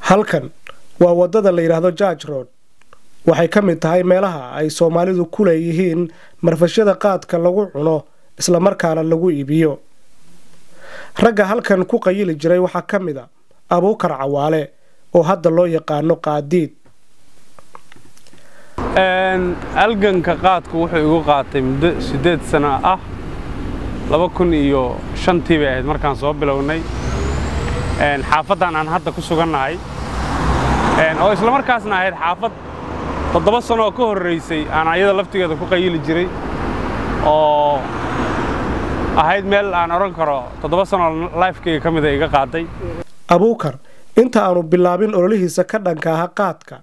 halkan waa wadada la yiraahdo George Road waxay ka mid tahay meelaha ay Soomaalidu ku leeyihiin marfashada qaadka lagu cuno isla markaana lagu iibiyo ragga halkan ku qayili jiray waxa kamid ah Abuukar Cawaale oo hadda loo yaqaano qaadiid alganka qaadku wuxuu igu qaatay muddo 8 sano ah 2005 bay ahayd markaan soo bilownay xaafadan aan hadda ku sugannahay oo isla markaasna ahayd xaafad 7 sano ka horeysay aan ayada laftigeeda ku qayili jiray oo ahayd meel aan oran karo 7 sano life-kayga kamid ah iga qaaday Abuukar inta aanu bilaabin ololihiisa ka dhanka ah qaadka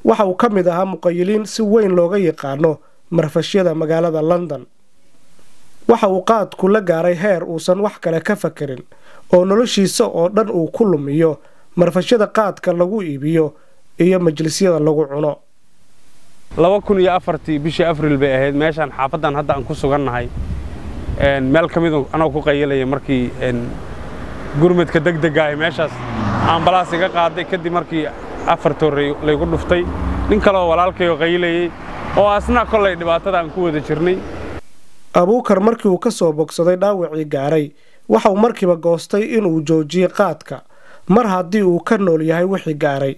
waxa uu kamid ahaa muqayiliin si weyn looga yaqaano marfashyada magaalada London waxa uu qaadku la gaaray heer uusan wax kale ka fakirin oo noloshiisa oo dhan uu ku lumiyo marfashada qaadka lagu iibiyo iyo majlisyada lagu cuno 2004 bishii April bay ahayd meeshan xaafadan hadda aan ku sugannahay meel kamid ah ku qayilay markii gurmadka degdega ah meeshaas ambalaas iga qaaday kadib markii afar toorey laygu dhuftay nin kale oo walaalkay oo qayilay oo asna kolay dhibaatada aan ku wada jirnay Abuukar markii uu ka soo bogsaday dhaawacii gaaray waxa uu markiiba goostay inuu joojiyo qaadka mar haddii uu ka nool yahay wixii gaaray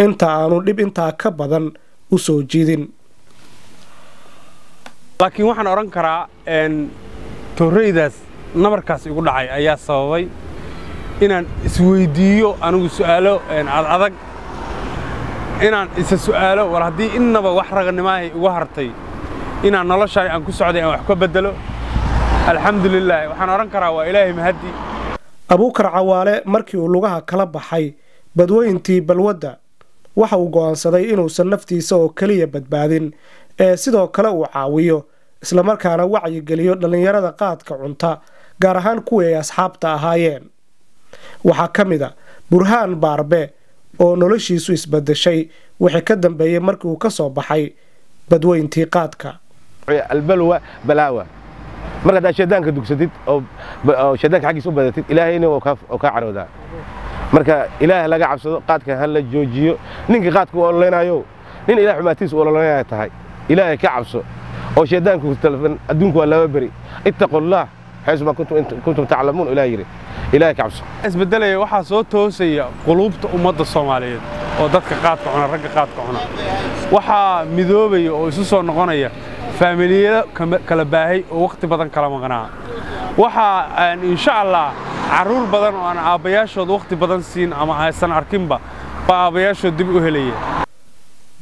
inta aanu dhib intaa ka badan u soo jiidin laakiin waxaan oran karaa tooreydaas nabarkaas igu dhacay ayaa sababay inaan isweydiiyo anigu su'aalo adag inaan isa su'aalo war haddii innaba wax raganimaahay ugu hartay inaan noloshay aan ku socday aan wax ka bedelo alxamdulillah waxaan oran karaa waa ilaahay mahadi Abuukar Cawaale markii uu lugaha kala baxay badweyntii balwada waxa uu go'aansaday inuu naftiisa oo kaliya badbaadin sidoo kale uu caawiyo isla markaana wacyi geliyo dhalinyarada qaadka cunta gaar ahaan kuwa ay asxaabta ahaayeen waxa kamid ah Burhaan Baarbe oo noloshiisu isbedeshay wixii ka dambeeyay markii uu ka soo baxay badweyntii qaadka albalwa balaawa marka shaydaanka dugsadid oo shaydaanka xaqiis u badatid ilaahayna oo ka carooda marka ilaahay laga cabsado qaadka hal la joojiyo ninka qaadka oo leenayo nin ilaahay xumaatiis oo leenayo tahay ilaahay ka cabso oo shaydaanku telefon adduunku waa laba bari ittaqullah حيثما كنتم تعلمون إلهي كعبسو isbedelay waxa soo toosaya qulubta ummadda Soomaaliyeed oo dadka qaadka cuna ragga qaadka cuna waxa midoobay oo isu soo noqonaya familiyada kala baahay oo waqti badan kala maqnaa waxa insha Allah caruur badan oo aan aabayaashood waqti badan siin ama aysan arkinba aabayaashood dib u helayeen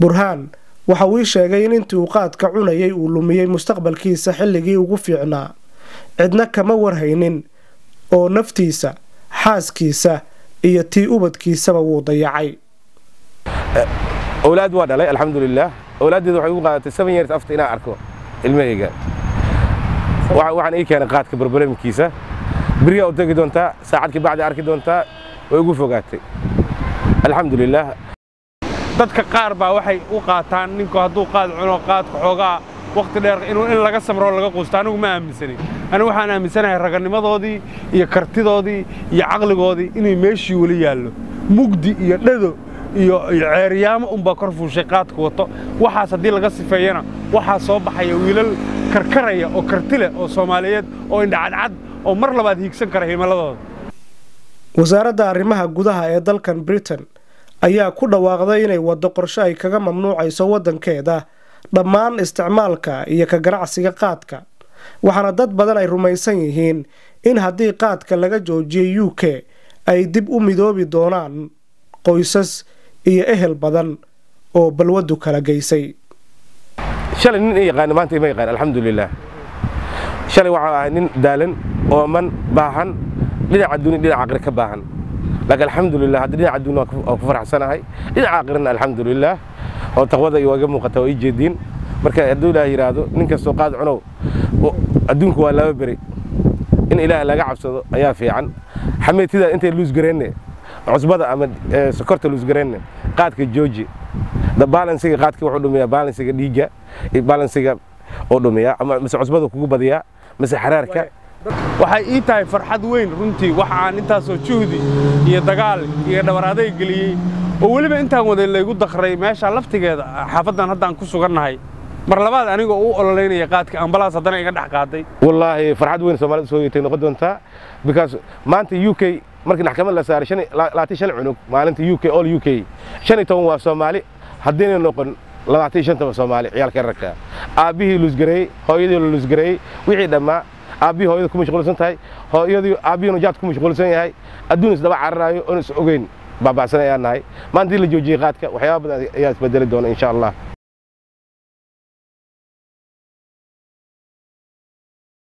Burhaan waxa uu sheegay in intii uu qaadka cunayay uu lumiyay mustaqbalkiisa xilligii ugu fiicnaa cidna kama warhaynin oo naftiisa xaaskiisa iyo tii ubadkiisaba wuu dayacay awlaad waa dhalay alxamdulillah awlaadeedu waxay ugu qaadatay 7 years after inaan arko ilmahayga waxaan ii keenay qaadka barbaramkiisa biriga u tagi doontaa saacad ka bacdi arki doontaa way ugu fogaatay alxamdulillah dadka qaar baa waxay u qaataan ninku hadduu qaad cuno qaadka xoogaa waqti dheer in laga samro laga quusto anigu ma aaminsani anigu waxaan aaminsanahay raganimadoodii iyo kartidoodii iyo caqligoodii inay meeshii wali yaallo mugdi iyo dhado iyo ceeriyaamo unba kor fuushay qaadku wato waxaas haddii laga sifeeyana waxaa soo baxaya wiilal karkaraya oo kartile oo Soomaaliyeed oo indhacad oo mar labaad hiigsan kara himiladooda wasaaradda arrimaha gudaha ee dalkan Britain ayaa ku dhawaaqday inay wado qorshe ay kaga mamnuucayso wadankeeda dhammaan isticmaalka iyo ka ganacsiga qaadka waxaana dad badan ay rumaysan yihiin in haddii qaadka laga joojiyo UK ay dib u midoobi doonaan qoysas iyo ehel badan oo balwadu kala geysay shalay nin yaqaan maanta ma yaqaan alxamdulillah shalay waxa nin daalan oo man baahan dhinaca dunia dhinaca aqri ka baahan laakiin alxamdulillah hadda dhinaca dunia oo ku faraxsanahay dhinaca aqrina alxamdulillah oo taqwada iyo waga muuqata oo jeedin marka hadduu ilaahay yiraahdo ninka soo qaad cunow adduunku waa laba bari in ilaahay laga cabsado ayaa fiican xameetida intay luus gareenne cusbada ama sokorta luus gareenne qaadka jooji the balance-ga qaadka wuxuu dhumiyaa balance-ga dhiiga iyo balance-ga oo dhumiyaa ama cusbada kugu badiyaa mise xaraarka waxay ii tahay farxad weyn runtii waxa aan intaasoo juhdi iyo dagaal iyo dhabar adeeg geliyey oo weliba intaan waday laygu daqray meesha laftigeeda xaafaddan haddaan ku sugannahay mar labaad anigoo u ololeynaya qaadka ambalaas haddana iga dhex qaaday wallaahi farxad weyn Soomaalida soo yeetay noqon doontaa because maanta UK markii maxkamad la saaray 25 cunug maalinta UK all UK 15 waa Soomaali haddii noqon 25 Soomaali ciyaalka ragga aabihii lusgaray hooyadii lusgaray wixii dhamaa aabihii hooyada ku mashquulsan tahay hooyadii aabihii jaad ku mashquulsan yahay adduun is daba cararayo oo is ogeyn baabaasanayaan nahay maanta la joojiyay qaadka waxyaabo badan ayaa isbedeli doona insha Allah